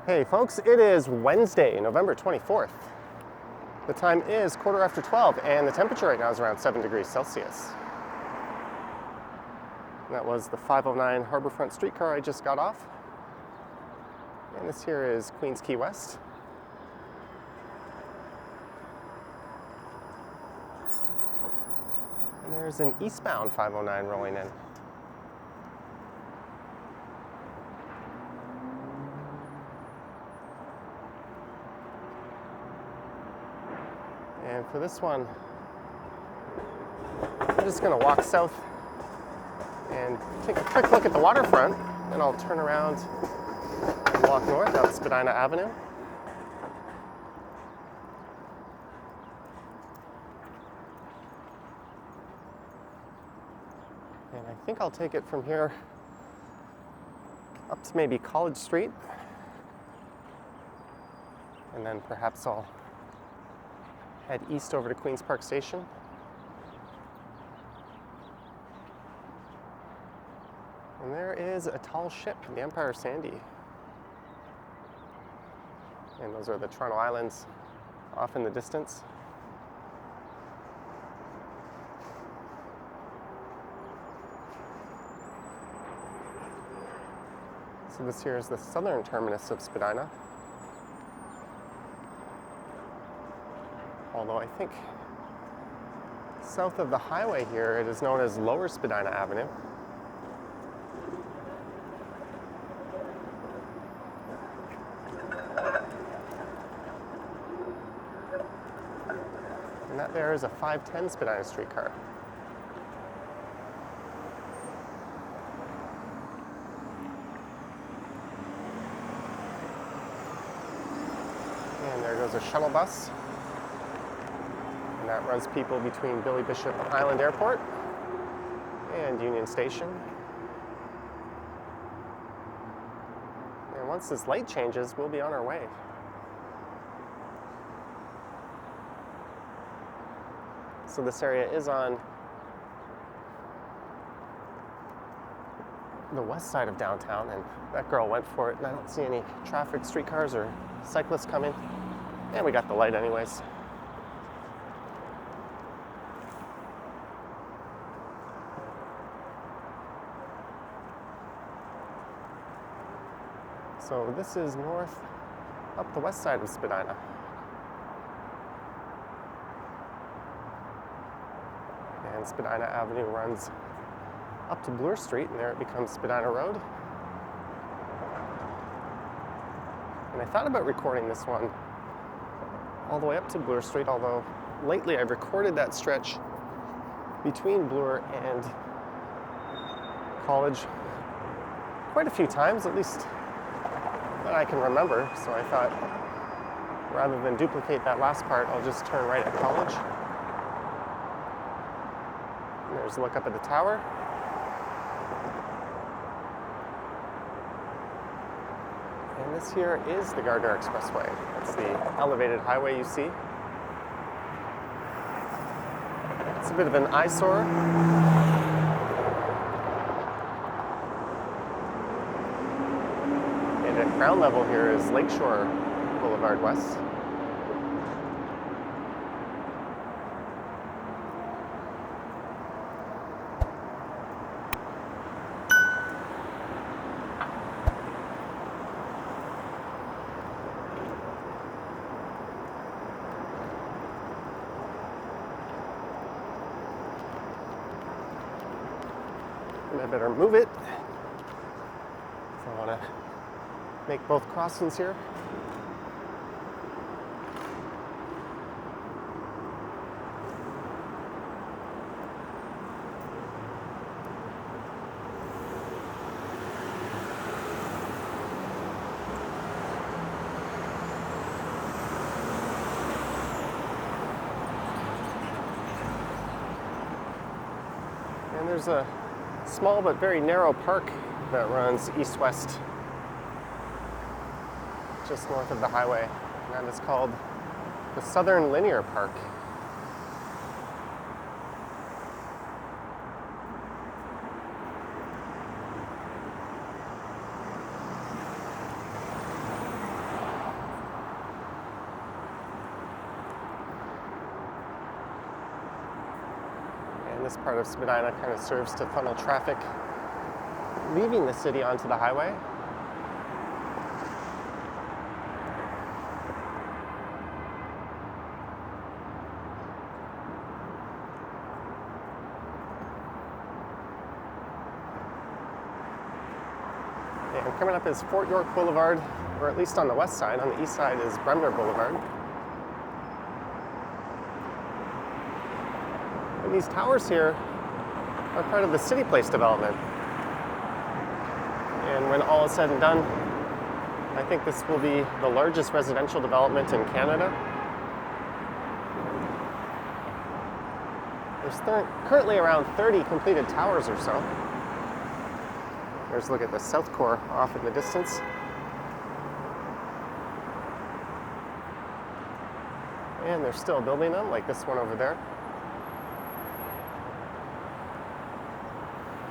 Hey folks, it is Wednesday, November 24th. The time is 12:15 and the temperature right now is around 7 degrees Celsius. And that was the 509 Harbourfront Streetcar I just got off. And this here is Queens Quay West. And there's an eastbound 509 rolling in. And for this one, I'm just going to walk south and take a quick look at the waterfront, and I'll turn around and walk north out Spadina Avenue. And I think I'll take it from here up to maybe College Street, and then perhaps I'll head east over to Queen's Park Station. And there is a tall ship, the Empire Sandy. And those are the Toronto Islands off in the distance. So this here is the southern terminus of Spadina. Although I think south of the highway here, it is known as Lower Spadina Avenue. And that there is a 510 Spadina streetcar. And there goes a shuttle bus. And that runs people between Billy Bishop Island Airport and Union Station. And once this light changes, we'll be on our way. So this area is on the west side of downtown, and that girl went for it, and I don't see any traffic, streetcars, or cyclists coming. And we got the light anyways. So this is north up the west side of Spadina. And Spadina Avenue runs up to Bloor Street, and there it becomes Spadina Road. And I thought about recording this one all the way up to Bloor Street, although lately I've recorded that stretch between Bloor and College quite a few times, at least that I can remember, so I thought rather than duplicate that last part, I'll just turn right at College. And there's a look up at the tower. And this here is the Gardner Expressway. That's the elevated highway you see. It's a bit of an eyesore. At ground level here is Lakeshore Boulevard West. And I better move it if I want to make both crossings here. And there's a small but very narrow park that runs east-west just north of the highway, and that is called the Southern Linear Park. And this part of Spadina kind of serves to funnel traffic leaving the city onto the highway. And coming up is Fort York Boulevard, or at least on the west side. On the east side is Bremner Boulevard. And these towers here are part of the City Place development. And when all is said and done, I think this will be the largest residential development in Canada. There's currently around 30 completed towers or so. There's a look at the South Core off in the distance. And they're still building them, like this one over there.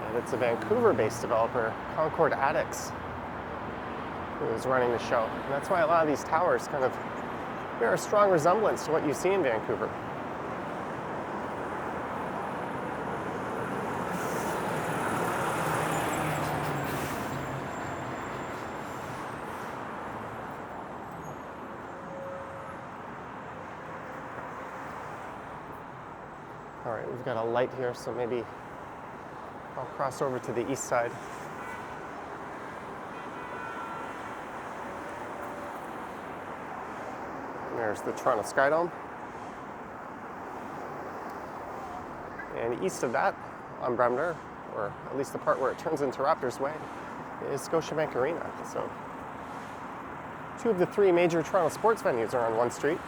And it's a Vancouver-based developer, Concord Attics, who is running the show. And that's why a lot of these towers kind of bear a strong resemblance to what you see in Vancouver. All right, we've got a light here, so maybe I'll cross over to the east side. And there's the Toronto Sky Dome. And east of that, on Bremner, or at least the part where it turns into Raptors Way, is Scotiabank Arena. So 2 of the 3 major Toronto sports venues are on one street.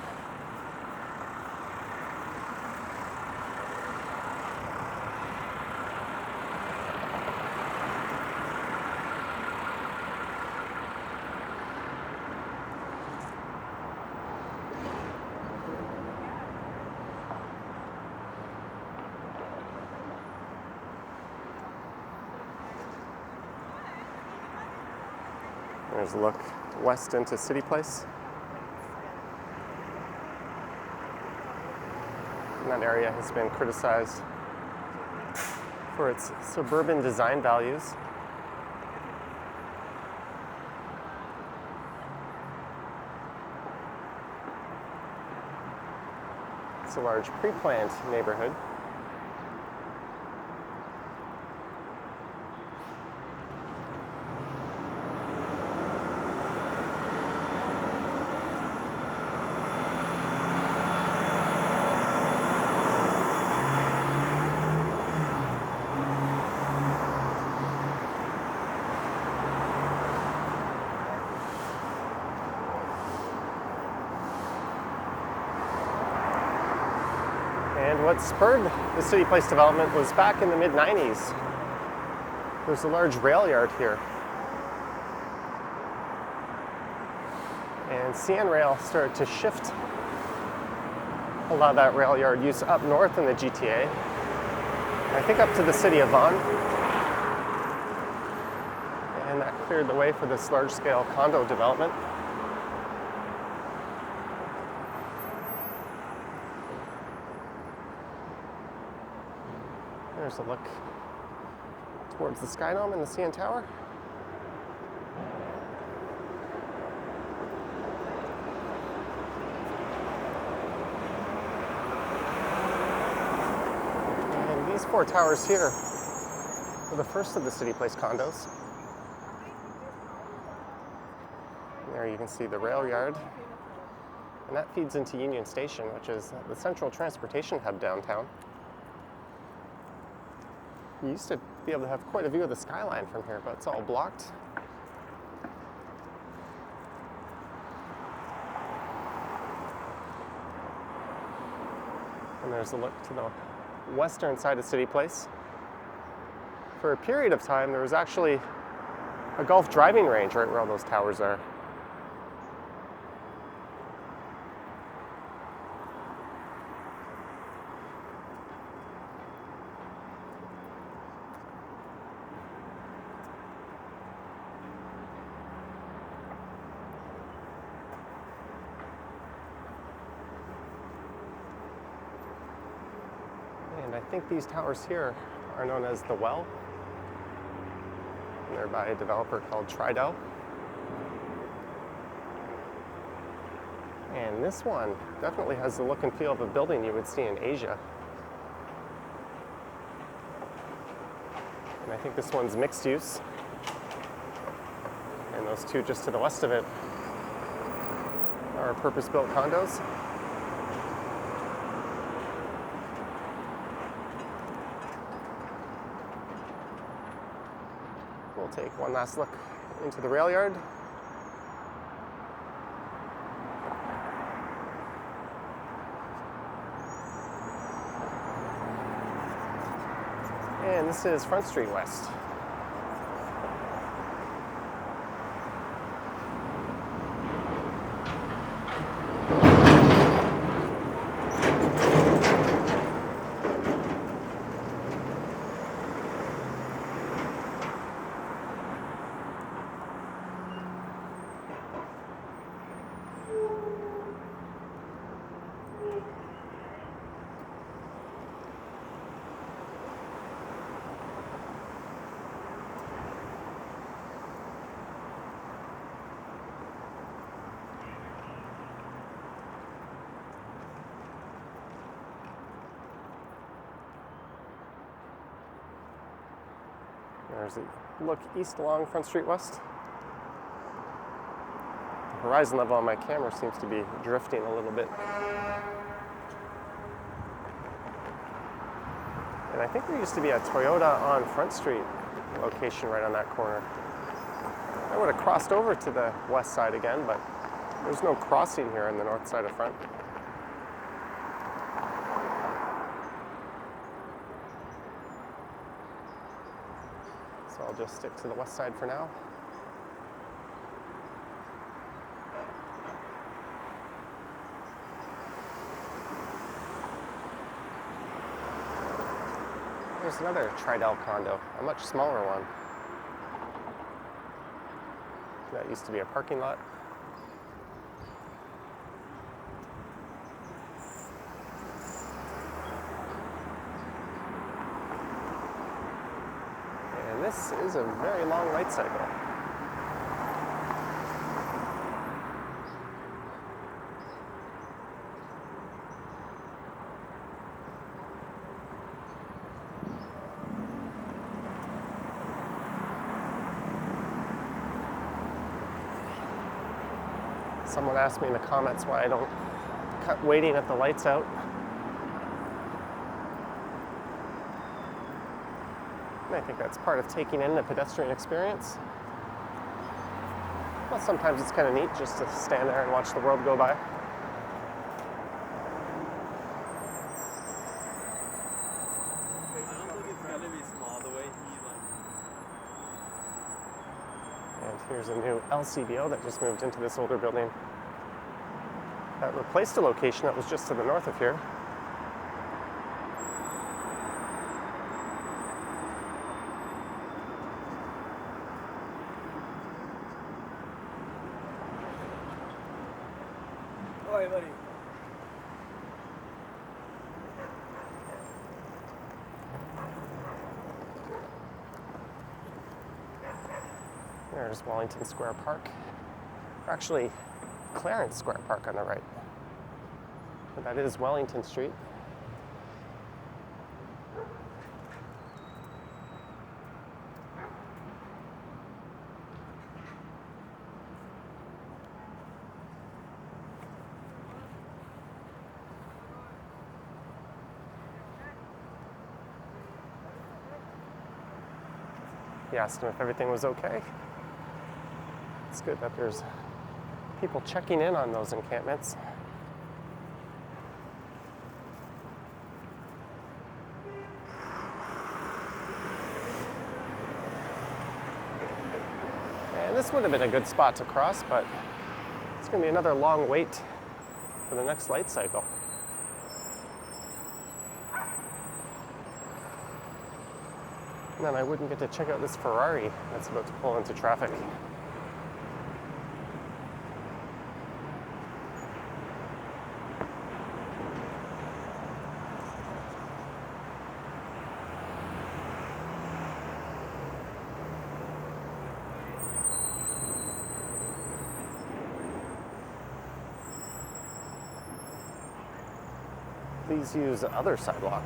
There's a look west into City Place. And that area has been criticized for its suburban design values. It's a large pre-planned neighborhood. And what spurred the City Place development was back in the mid-90s. There's a large rail yard here. And CN Rail started to shift a lot of that rail yard use up north in the GTA. I think up to the city of Vaughan. And that cleared the way for this large-scale condo development. There's a look towards the Sky Dome and the CN Tower. And these 4 towers here are the first of the City Place condos. And there you can see the rail yard. And that feeds into Union Station, which is the central transportation hub downtown. You used to be able to have quite a view of the skyline from here, but it's all blocked. And there's a look to the western side of City Place. For a period of time, there was actually a golf driving range right where all those towers are. I think these towers here are known as the Well. And they're by a developer called Tridel. And this one definitely has the look and feel of a building you would see in Asia. And I think this one's mixed use. And those two just to the west of it are purpose-built condos. We'll take one last look into the rail yard. And this is Front Street West. There's a look east along Front Street West. The horizon level on my camera seems to be drifting a little bit. And I think there used to be a Toyota on Front Street location right on that corner. I would have crossed over to the west side again, but there's no crossing here on the north side of Front. So I'll just stick to the west side for now. There's another Tridel condo, a much smaller one. That used to be a parking lot. And this is a very long light cycle. Someone asked me in the comments why I don't cut waiting at the lights out. And I think that's part of taking in the pedestrian experience. Well, sometimes it's kind of neat just to stand there and watch the world go by. And here's a new LCBO that just moved into this older building. That replaced a location that was just to the north of here. Oi, buddy. There's Wellington Square Park. Or actually, Clarence Square Park on the right. But that is Wellington Street. He asked him if everything was okay. It's good that there's people checking in on those encampments. And this would have been a good spot to cross, but it's going to be another long wait for the next light cycle. And then I wouldn't get to check out this Ferrari that's about to pull into traffic. please use the other sidewalk.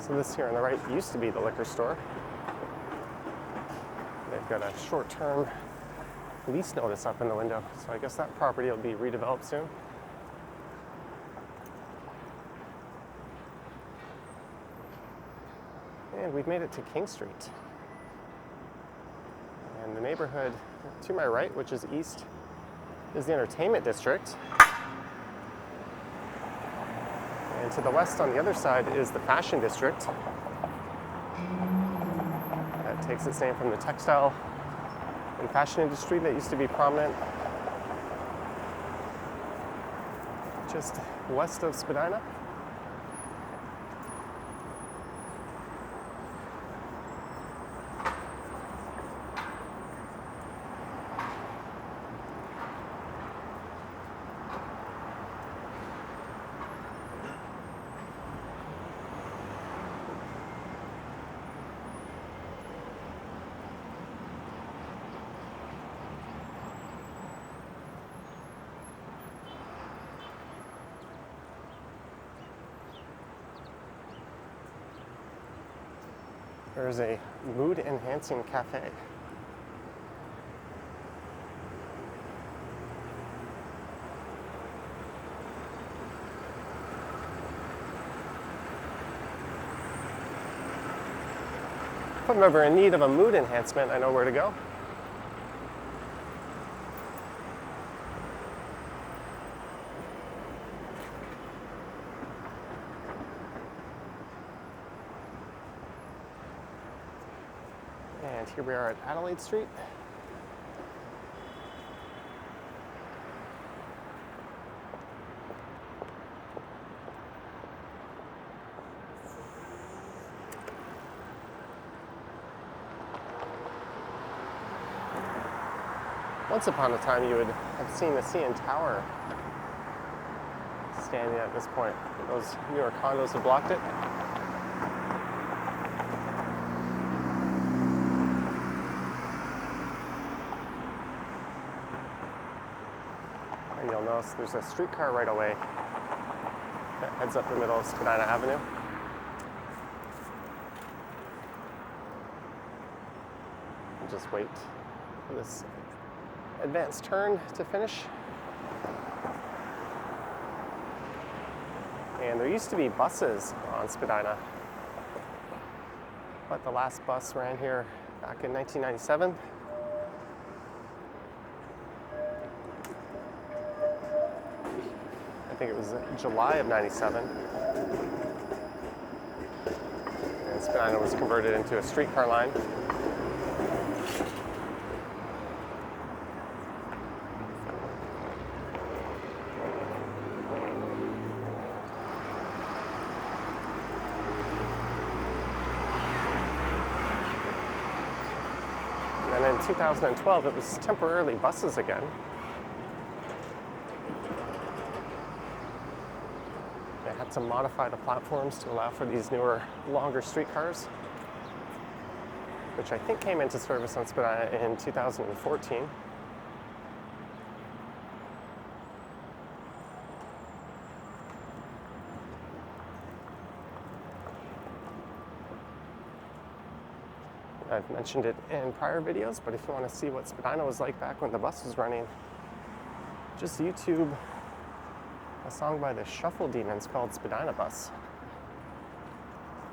So this here on the right used to be the liquor store. They've got a short-term lease notice up in the window, so I guess that property will be redeveloped soon. And we've made it to King Street. And the neighborhood to my right, which is east, is the entertainment district. And to the west on the other side is the fashion district. That takes its name from the textile and fashion industry that used to be prominent just west of Spadina. There's a mood-enhancing cafe. If I'm ever in need of a mood enhancement, I know where to go. And here we are at Adelaide Street. Once upon a time, you would have seen the CN Tower standing at this point. Those newer condos have blocked it. And you'll notice there's a streetcar right away that heads up the middle of Spadina Avenue. We'll just wait for this advanced turn to finish. And there used to be buses on Spadina, but the last bus ran here back in 1997. I think it was July of 97. And Spadina was converted into a streetcar line. And in 2012, it was temporarily buses again. They had to modify the platforms to allow for these newer, longer streetcars, which I think came into service on Spadina in 2014. I've mentioned it in prior videos, but if you want to see what Spadina was like back when the bus was running, just YouTube a song by the Shuffle Demons called Spadina Bus.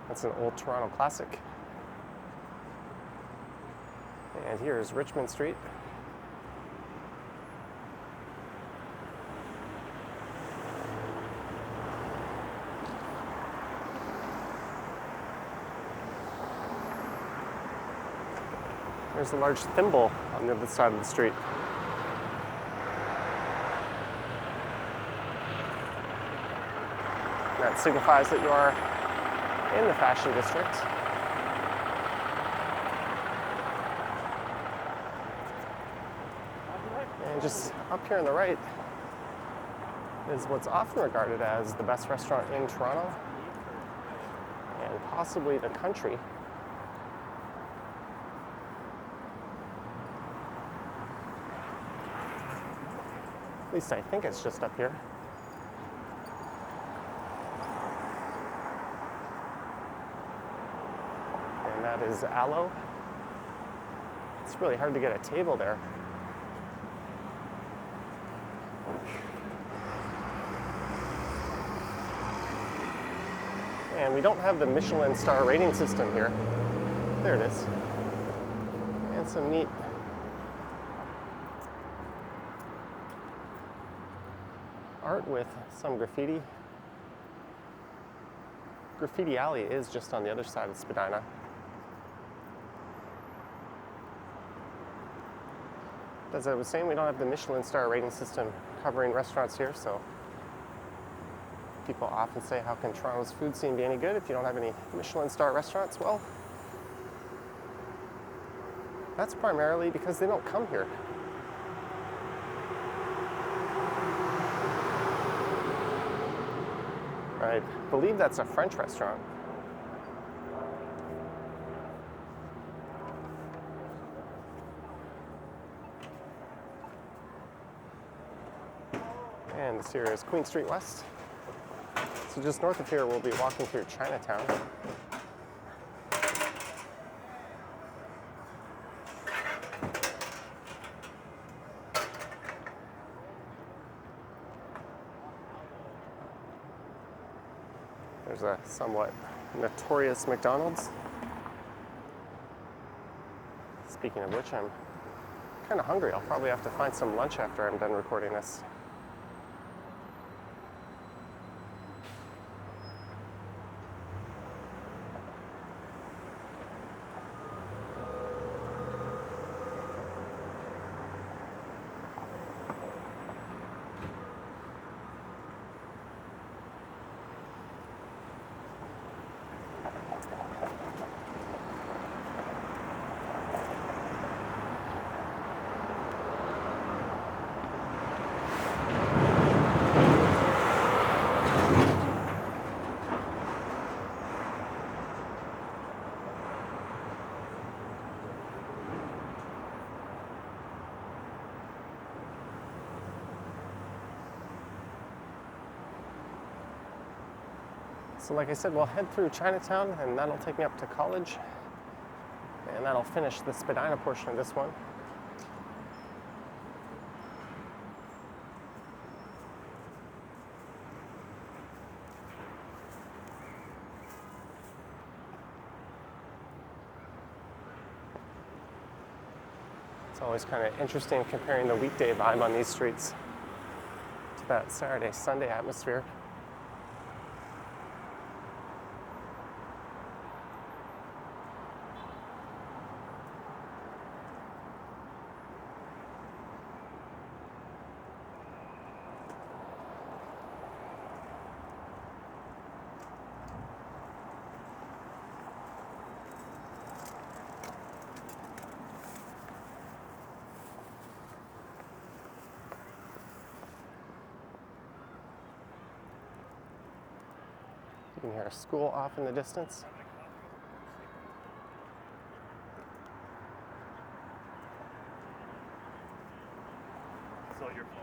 That's an old Toronto classic. And here's Richmond Street. There's a large thimble on the other side of the street. that signifies that you are in the fashion district. And just up here on the right is what's often regarded as the best restaurant in Toronto and possibly the country. At least I think it's just up here. And that is Aloe. It's really hard to get a table there. And we don't have the Michelin star rating system here. There it is. And some neat art with some graffiti. Graffiti Alley is just on the other side of Spadina. As I was saying, we don't have the Michelin star rating system covering restaurants here, so people often say, how can Toronto's food scene be any good if you don't have any Michelin star restaurants? Well, that's primarily because they don't come here. I believe that's a French restaurant. And this here is Queen Street West. So just north of here, we'll be walking through Chinatown. There's a somewhat notorious McDonald's. Speaking of which, I'm kind of hungry. I'll probably have to find some lunch after I'm done recording this. So like I said, we'll head through Chinatown, and that'll take me up to college, and that'll finish the Spadina portion of this one. It's always kind of interesting comparing the weekday vibe on these streets to that Saturday, Sunday atmosphere. You can hear a school off in the distance. So your phone.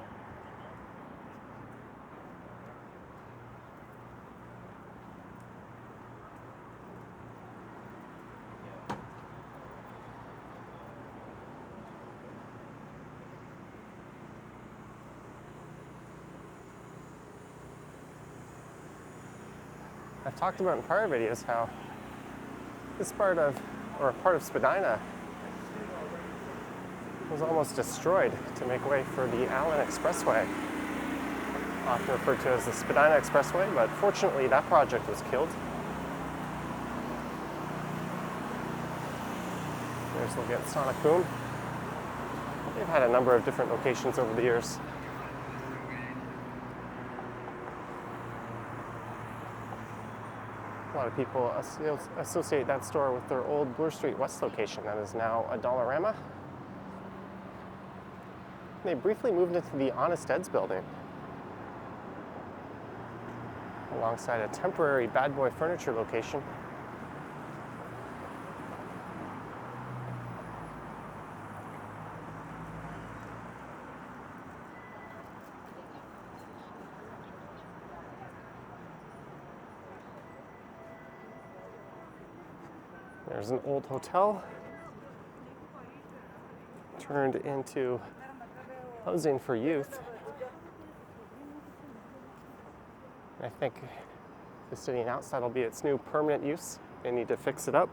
I've talked about in prior videos how this part of, or a part of Spadina was almost destroyed to make way for the Allen Expressway, often referred to as the Spadina Expressway, but fortunately that project was killed. There's looking at Sonic Boom. They've had a number of different locations over the years. lot of people associate that store with their old Bloor Street West location that is now a Dollarama. They briefly moved into the Honest Ed's building alongside a temporary Bad Boy Furniture location. There's an old hotel turned into housing for youth. I think the sitting outside will be its new permanent use. They need to fix it up.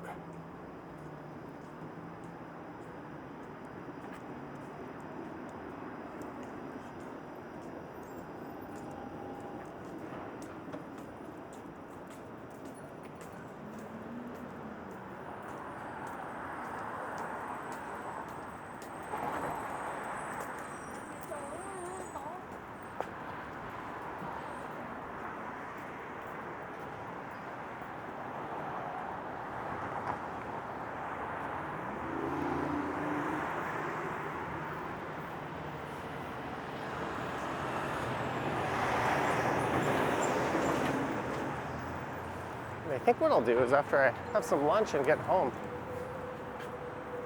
I think what I'll do is after I have some lunch and get home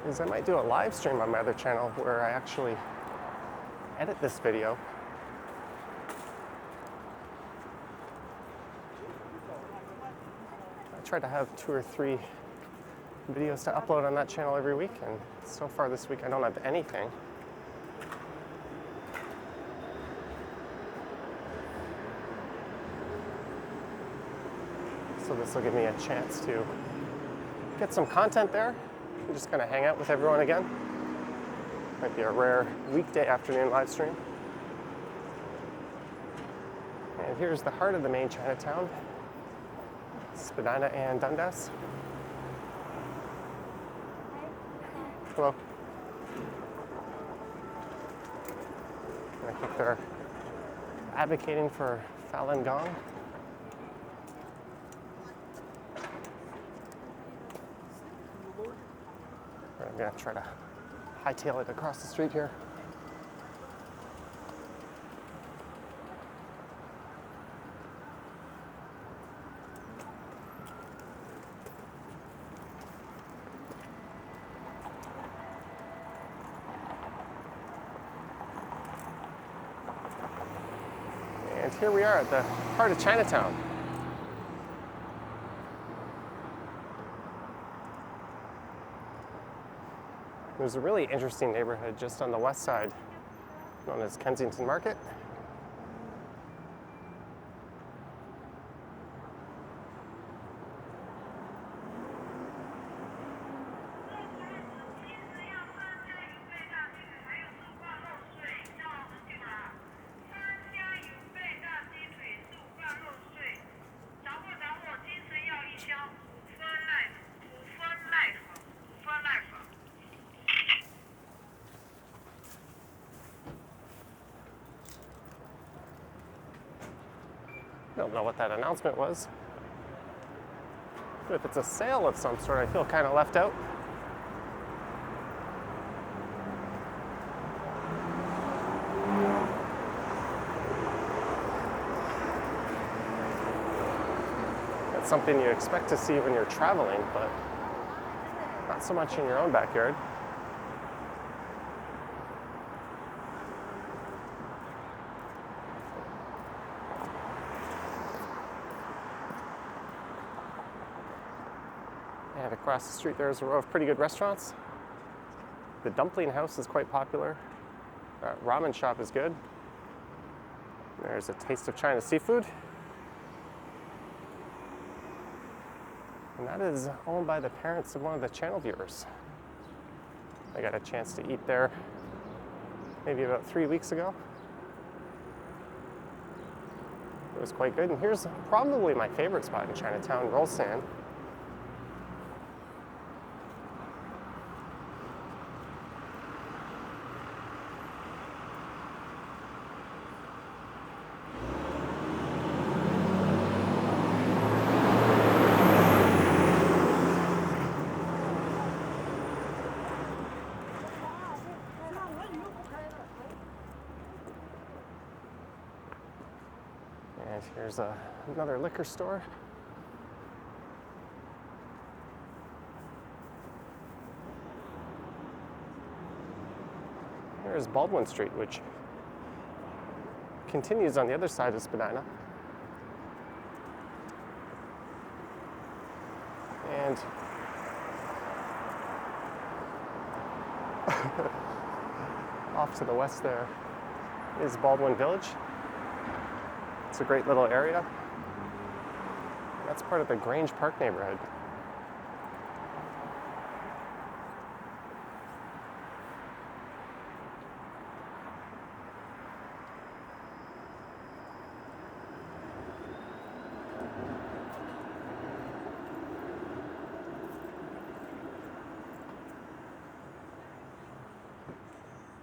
is I might do a live stream on my other channel where I actually edit this video. I try to have 2 or 3 videos to upload on that channel every week, and so far this week I don't have anything. So this will give me a chance to get some content there and just kind of hang out with everyone again. Might be a rare weekday afternoon live stream. And here's the heart of the main Chinatown, Spadina and Dundas. Hello. And I think they're advocating for Falun Gong. I'm gonna try to hightail it across the street here. And here we are at the heart of Chinatown. There's a really interesting neighborhood just on the west side known as Kensington Market. Don't know what that announcement was. But if it's a sale of some sort, I feel kind of left out. That's something you expect to see when you're traveling, but not so much in your own backyard. And across the street there's a row of pretty good restaurants. The dumpling house is quite popular. Ramen shop is good. There's a Taste of China seafood. And that is owned by the parents of one of the channel viewers. I got a chance to eat there maybe about 3 weeks ago. It was quite good. And here's probably my favorite spot in Chinatown, Roll Sand. There's another liquor store. There's Baldwin Street, which continues on the other side of Spadina. And off to the west there is Baldwin Village. It's a great little area. That's part of the Grange Park neighborhood.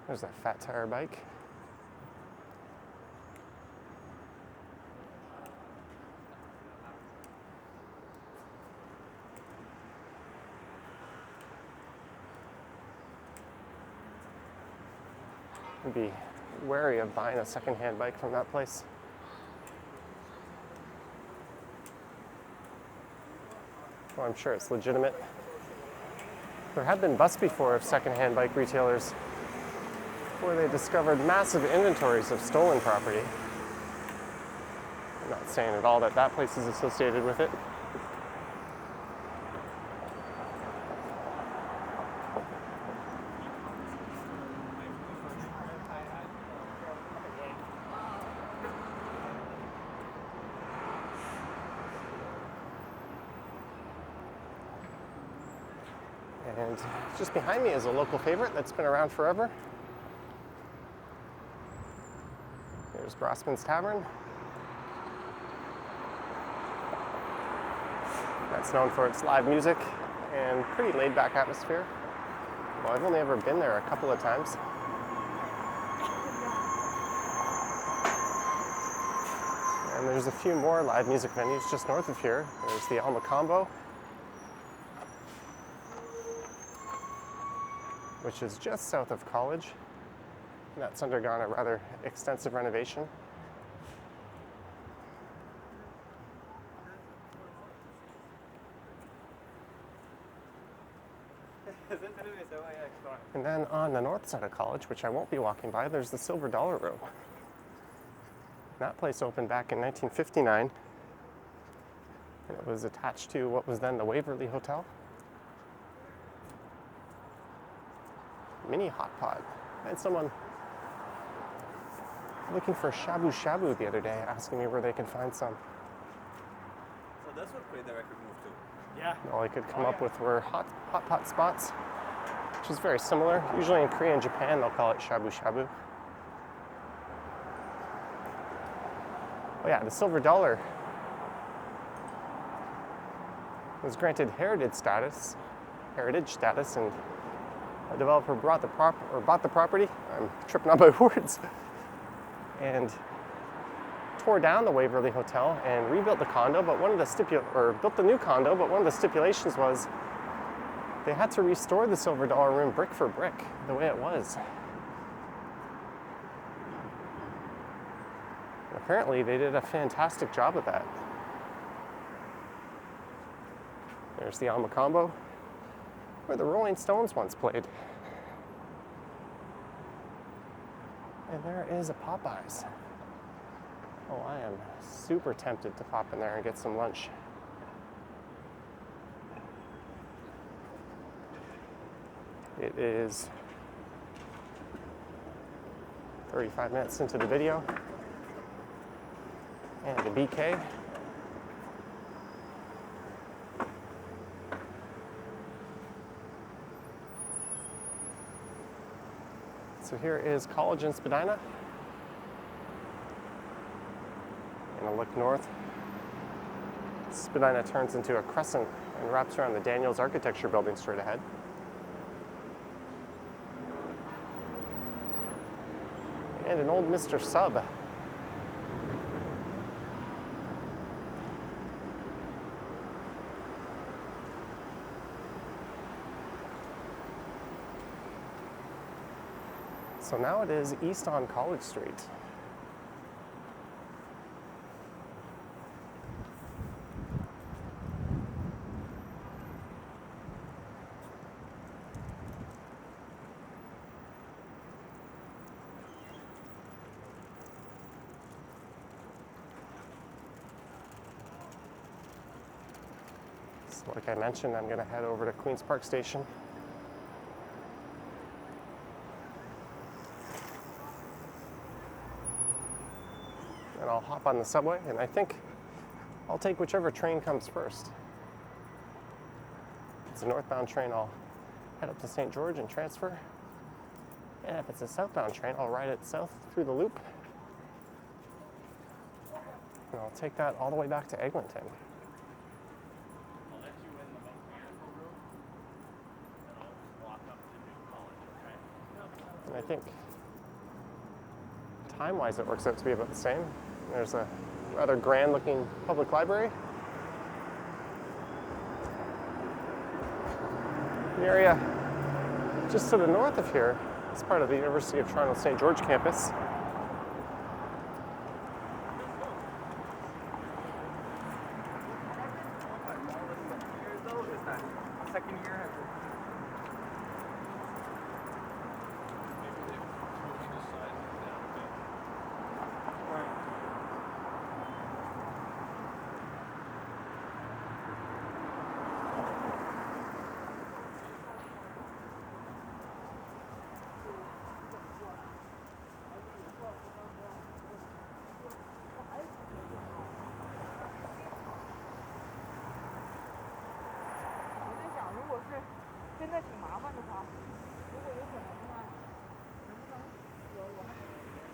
There's that fat tire bike. Be wary of buying a second-hand bike from that place. Well, I'm sure it's legitimate. There have been busts before of second-hand bike retailers where they discovered massive inventories of stolen property. I'm not saying at all that that place is associated with it. And just behind me is a local favorite that's been around forever. There's Grossman's Tavern. That's known for its live music and pretty laid-back atmosphere. Well, I've only ever been there a couple of times. And there's a few more live music venues just north of here. There's the Alma Combo, which is just south of College. And that's undergone a rather extensive renovation. And then on the north side of College, which I won't be walking by, there's the Silver Dollar Room. That place opened back in 1959. And it was attached to what was then the Waverly Hotel. Mini hot pot. I had someone looking for shabu shabu the other day, asking me where they can find some. So that's what Play Direct moved to. Yeah. All I could come up with were hot pot spots, which is very similar. Usually in Korea and Japan, they'll call it shabu shabu. Oh yeah, the Silver Dollar was granted heritage status, and a developer bought the property. I'm tripping on my words. And tore down the Waverly Hotel and rebuilt the condo, but built the new condo, but one of the stipulations was they had to restore the Silver Dollar Room brick for brick, the way it was. And apparently they did a fantastic job of that. There's the Alma Combo, where the Rolling Stones once played. And there is a Popeyes. Oh, I am super tempted to pop in there and get some lunch. It is 35 minutes into the video. And the BK. So here is College in Spadina. And a look north. Spadina turns into a crescent and wraps around the Daniels Architecture Building straight ahead. And an old Mr. Sub. So now it is east on College Street. So like I mentioned, I'm gonna head over to Queen's Park Station. And I'll hop on the subway, and I think I'll take whichever train comes first. If it's a northbound train, I'll head up to St. George and transfer. And if it's a southbound train, I'll ride it south through the loop. And I'll take that all the way back to Eglinton. I'll let you in the mechanical room, and I'll walk up to New College, okay? And I think time-wise it works out to be about the same. There's a rather grand-looking public library. The area just to the north of here is part of the University of Toronto St. George campus. Second year.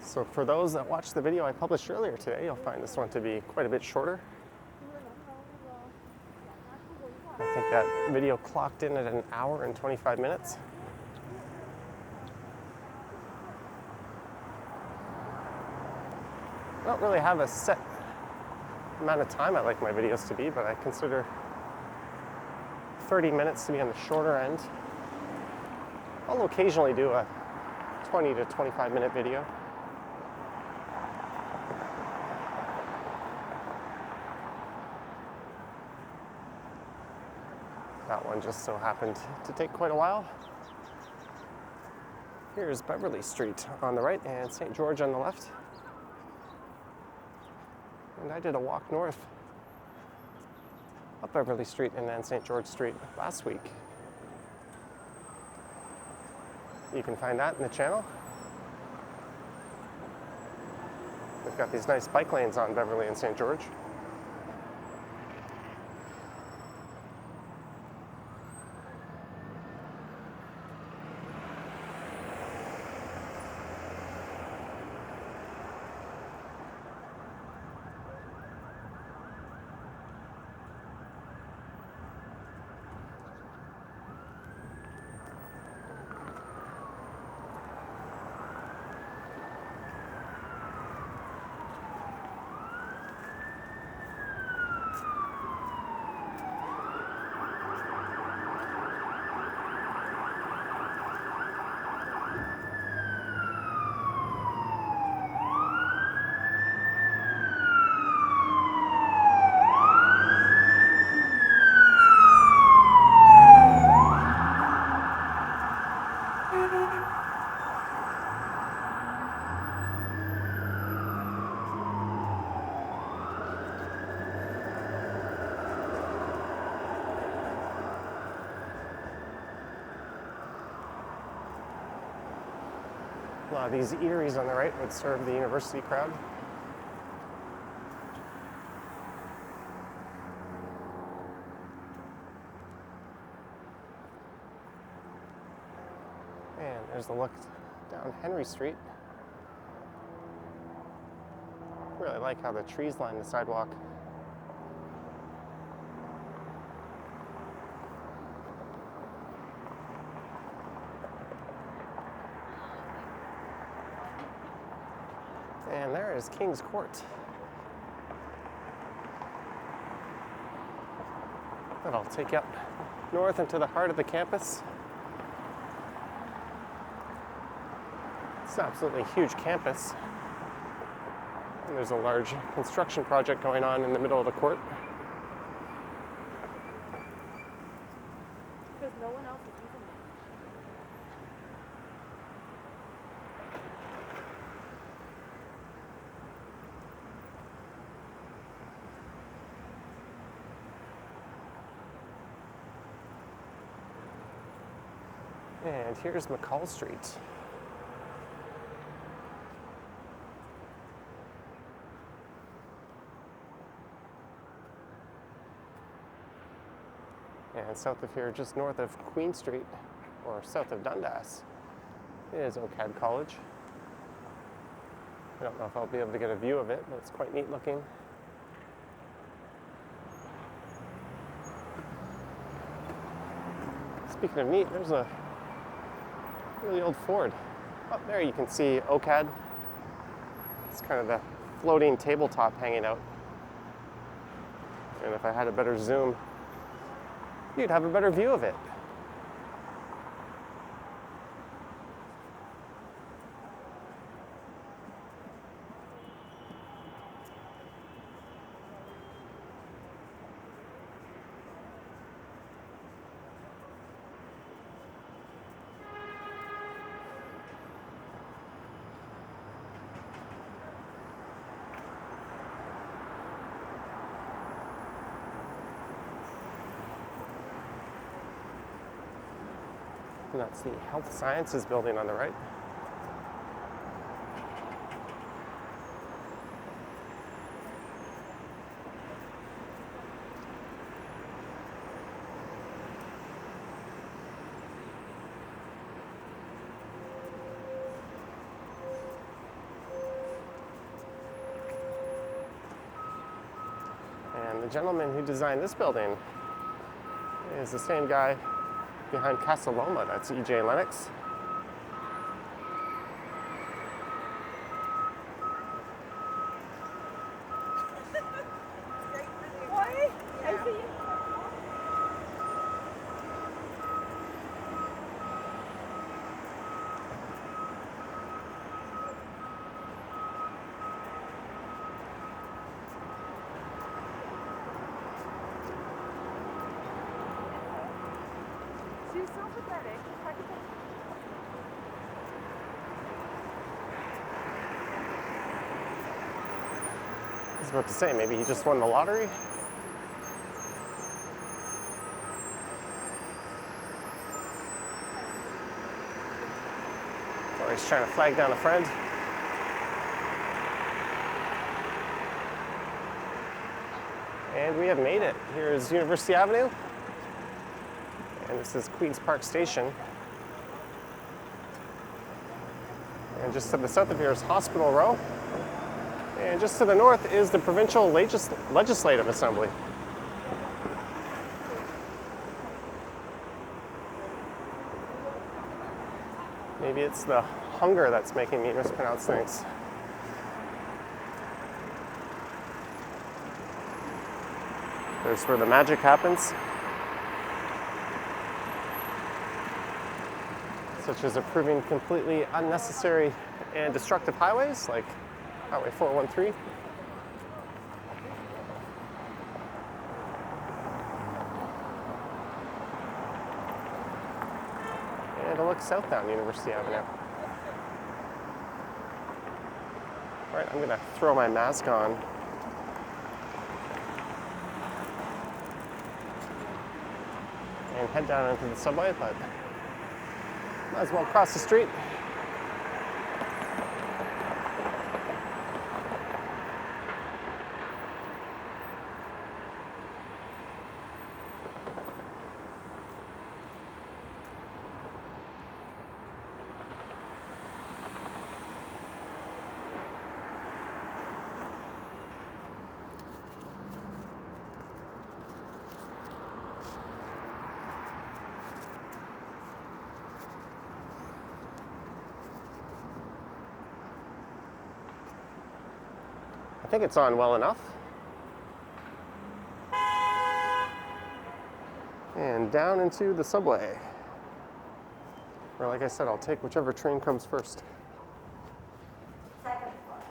So for those that watched the video I published earlier today, you'll find this one to be quite a bit shorter. I think that video clocked in at 1 hour and 25 minutes. I don't really have a set amount of time I like my videos to be, but I consider 30 minutes to be on the shorter end. I'll occasionally do a 20 to 25 minute video. That one just so happened to take quite a while. Here's Beverly Street on the right and St. George on the left. And I did a walk north up Beverly Street and then St. George Street last week. You can find that in the channel. We've got these nice bike lanes on Beverly and St. George. A lot of these eateries on the right would serve the university crowd. And there's the look down Henry Street. Really like how the trees line the sidewalk. And there is King's Court. That'll take you up north into the heart of the campus. It's an absolutely huge campus. And there's a large construction project going on in the middle of the court. Because no one else is using it. And here's McCall Street. And south of here, just north of Queen Street, or south of Dundas, is OCAD College. I don't know if I'll be able to get a view of it, but it's quite neat looking. Speaking of neat, there's a really old Ford. Up there you can see OCAD. It's kind of the floating tabletop hanging out. And if I had a better zoom, you'd have a better view of it. And that's the Health Sciences building on the right. And the gentleman who designed this building is the same guy behind Casa Loma. That's E.J. Lennox. She's so pathetic. I was about to say, maybe he just won the lottery. Or he's trying to flag down a friend. And we have made it. Here's University Avenue. And this is Queen's Park Station. And just to the south of here is Hospital Row. And just to the north is the Provincial Legislative Assembly. Maybe it's the hunger that's making me mispronounce things. There's where the magic happens. Such as approving completely unnecessary and destructive highways like Highway 413. And a look south down University Avenue. All right, I'm gonna throw my mask on. And head down into the subway, but might as well cross the street. I think it's on well enough. And down into the subway. Or like I said, I'll take whichever train comes first. Second floor.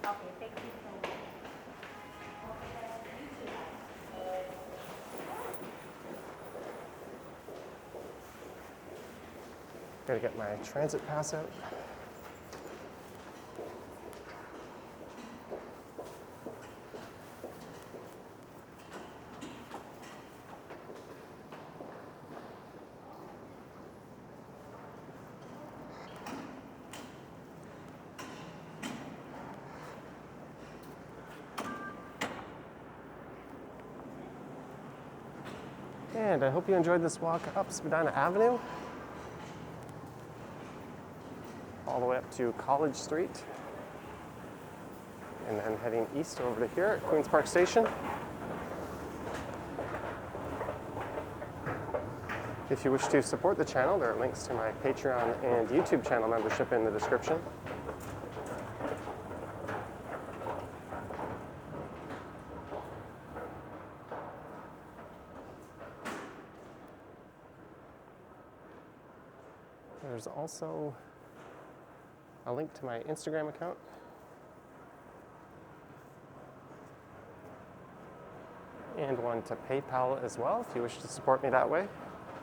Okay, thank you so much. Gotta get my transit pass out. And I hope you enjoyed this walk up Spadina Avenue, all the way up to College Street, and then heading east over to here at Queen's Park Station. If you wish to support the channel, there are links to my Patreon and YouTube channel membership in the description. There's also a link to my Instagram account. And one to PayPal as well, if you wish to support me that way.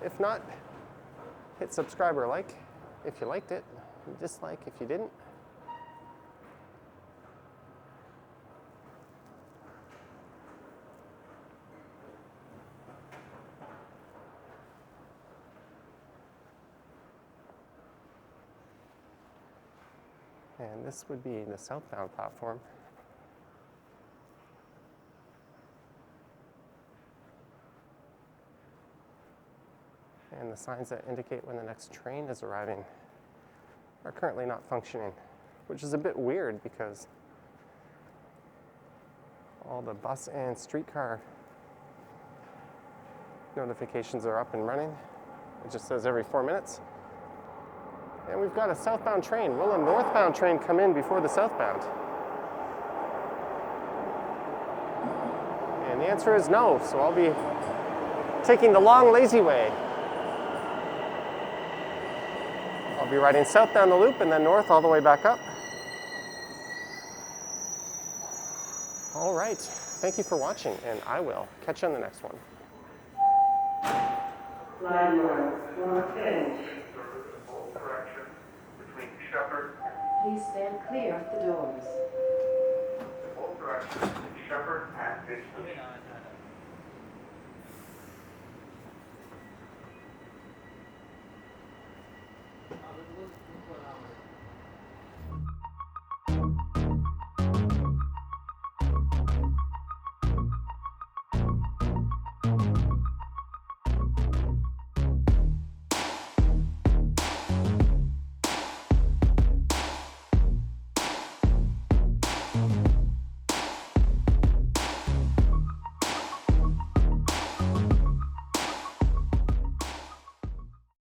If not, hit subscribe or like if you liked it, dislike if you didn't. And this would be the southbound platform. And the signs that indicate when the next train is arriving are currently not functioning, which is a bit weird because all the bus and streetcar notifications are up and running. It just says every 4 minutes. And we've got a southbound train. Will a northbound train come in before the southbound? And the answer is no, so I'll be taking the long, lazy way. I'll be riding south down the loop and then north all the way back up. All right, thank you for watching, and I will catch you on the next one. Line 110. Please stand clear of the doors. Both directions, Shepherd and Ditch.